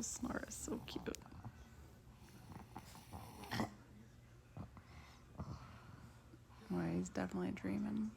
little snore is so cute. Well, he's definitely dreaming.